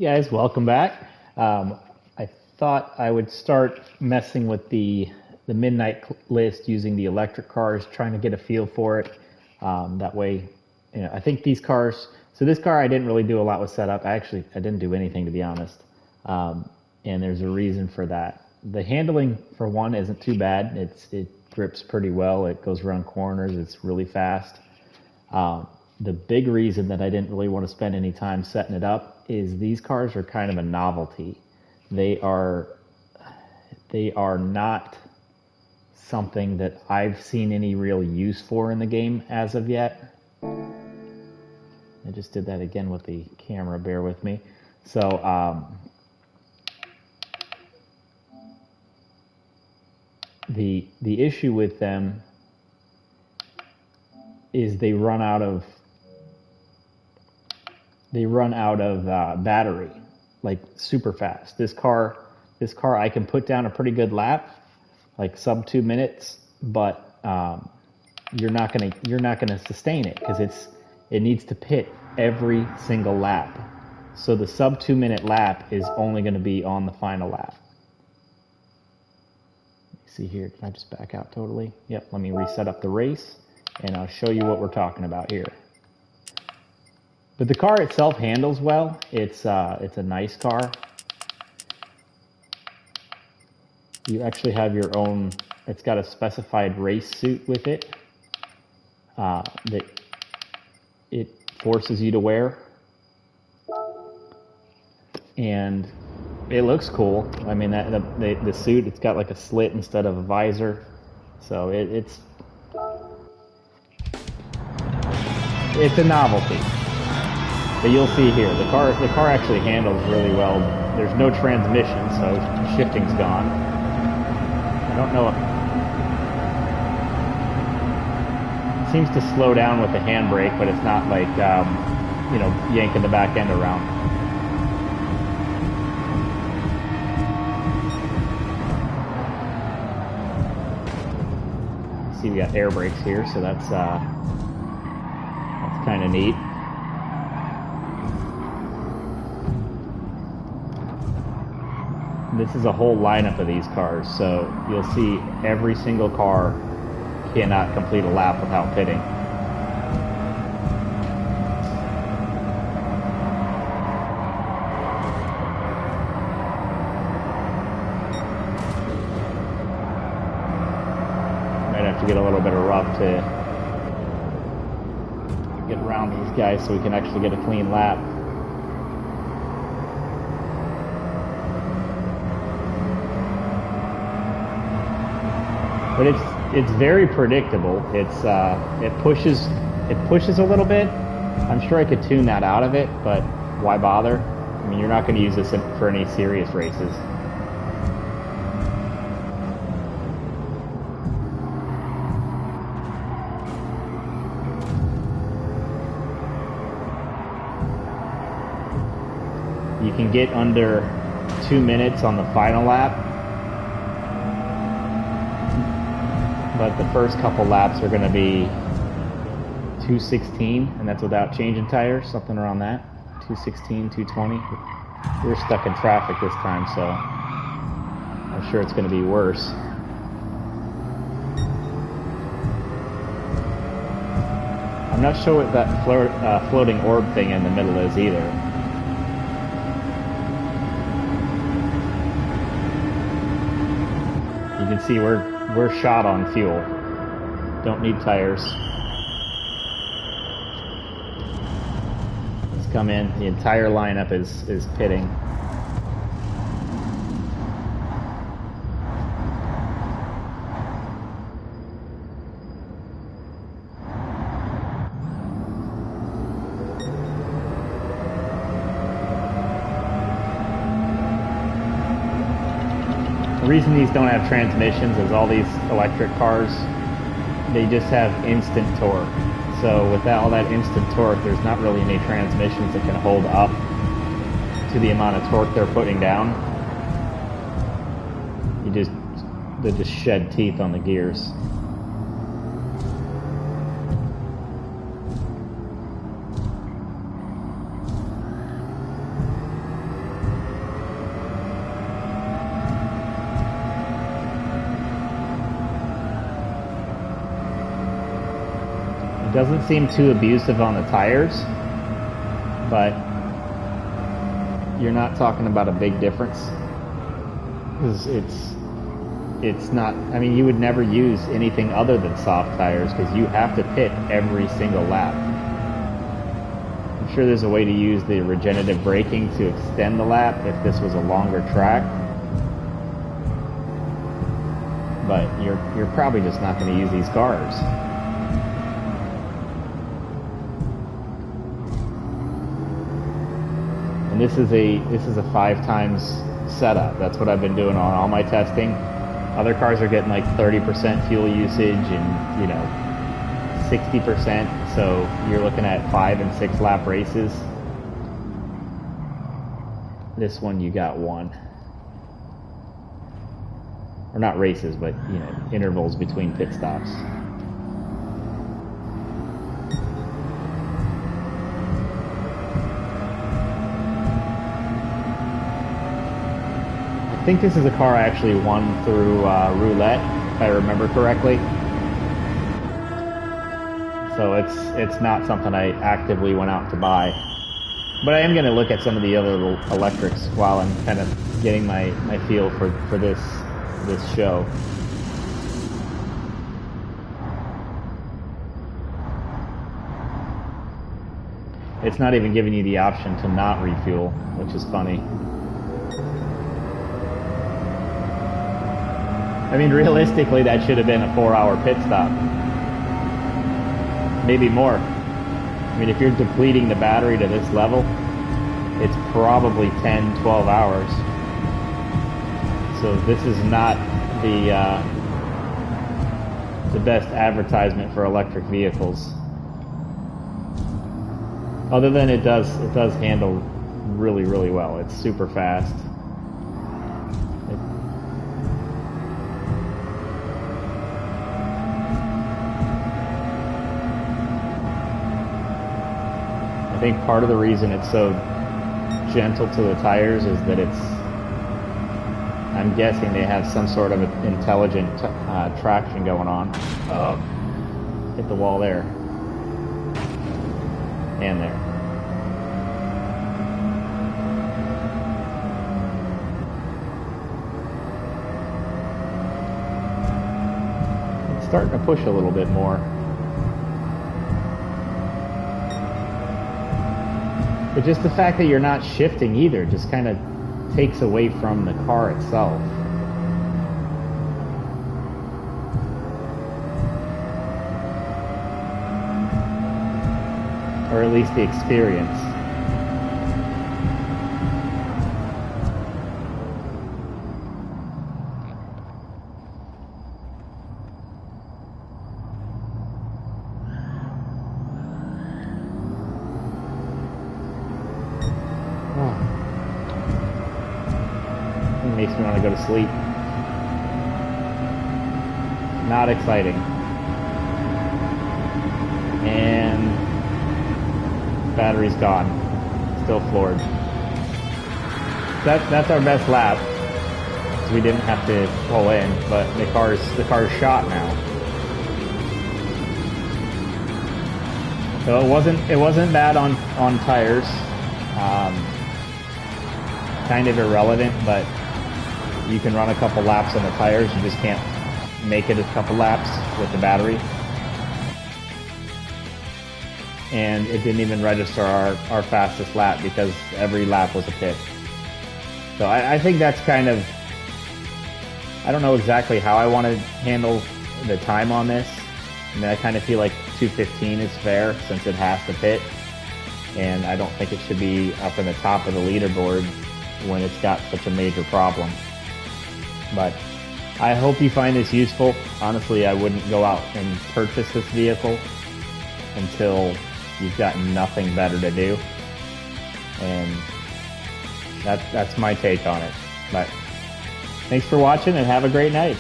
Guys, welcome back. I thought I would start messing with the midnight list using the electric cars, trying to get a feel for it. That way, I think these cars. So this car, I didn't really do a lot with setup. I didn't do anything to be honest. And there's a reason for that. The handling, for one, isn't too bad. It grips pretty well. It goes around corners. It's really fast. The big reason that I didn't really want to spend any time setting it up is these cars are kind of a novelty. They are not something that I've seen any real use for in the game as of yet. I just did that again with the camera, bear with me. So the issue with them is they run out of battery, like super fast. This car I can put down a pretty good lap, like sub 2 minutes, but you're not gonna sustain it because it needs to pit every single lap. So the sub 2 minute lap is only going to be on the final lap. See here, can I just back out totally? Yep, let me reset up the race and I'll show you what we're talking about here. But the car itself handles well. It's a nice car. You actually have your own, it's got a specified race suit with it that it forces you to wear. And it looks cool. I mean, the suit, it's got like a slit instead of a visor. So it's a novelty. But you'll see here, the car actually handles really well. There's no transmission, so shifting's gone. I don't know if it seems to slow down with the handbrake, but it's not like yanking the back end around. See, we got air brakes here, so that's kind of neat. This is a whole lineup of these cars, so you'll see every single car cannot complete a lap without pitting. Might have to get a little bit of rough to get around these guys so we can actually get a clean lap. But it's very predictable. It pushes a little bit. I'm sure I could tune that out of it, but why bother? I mean, you're not going to use this for any serious races. You can get under 2 minutes on the final lap. But the first couple laps are going to be 2:16, and that's without changing tires, something around that. 2:16, 2:20. We're stuck in traffic this time, so I'm sure it's going to be worse. I'm not sure what that floating orb thing in the middle is either. You can see we're shot on fuel. Don't need tires. Let's come in. The entire lineup is pitting. The reason these don't have transmissions is all these electric cars, they just have instant torque. So with all that instant torque, there's not really any transmissions that can hold up to the amount of torque they're putting down. They just shed teeth on the gears. It doesn't seem too abusive on the tires, but you're not talking about a big difference. It's not, I mean, you would never use anything other than soft tires because you have to pit every single lap. I'm sure there's a way to use the regenerative braking to extend the lap if this was a longer track. But you're probably just not going to use these cars. And this is a 5 times setup. That's what I've been doing on all my testing. Other cars are getting like 30% fuel usage and, you know, 60%. So you're looking at 5 and 6 lap races. This one you got 1. Or not races, but, you know, intervals between pit stops. I think this is a car I actually won through roulette, if I remember correctly. So it's not something I actively went out to buy. But I am going to look at some of the other electrics while I'm kind of getting my feel for this show. It's not even giving you the option to not refuel, which is funny. I mean, realistically, that should have been a 4-hour pit stop. Maybe more. I mean, if you're depleting the battery to this level, it's probably 10, 12 hours. So this is not the best advertisement for electric vehicles. Other than it does handle really, really well. It's super fast. I think part of the reason it's so gentle to the tires is that I'm guessing they have some sort of intelligent traction going on. Hit the wall there. And there. It's starting to push a little bit more. But just the fact that you're not shifting either just kind of takes away from the car itself. Or at least the experience. Makes me want to go to sleep. Not exciting. And battery's gone. Still floored. That's our best lap. So we didn't have to pull in, but the car's shot now. So it wasn't bad on tires. Kind of irrelevant, but you can run a couple laps on the tires, you just can't make it a couple laps with the battery. And it didn't even register our fastest lap because every lap was a pit. So I think that's kind of, I don't know exactly how I want to handle the time on this. I mean, I kind of feel like 2:15 is fair since it has to pit. And I don't think it should be up in the top of the leaderboard when it's got such a major problem. But I hope you find this useful. Honestly, I wouldn't go out and purchase this vehicle until you've got nothing better to do. And that's my take on it. But thanks for watching and have a great night.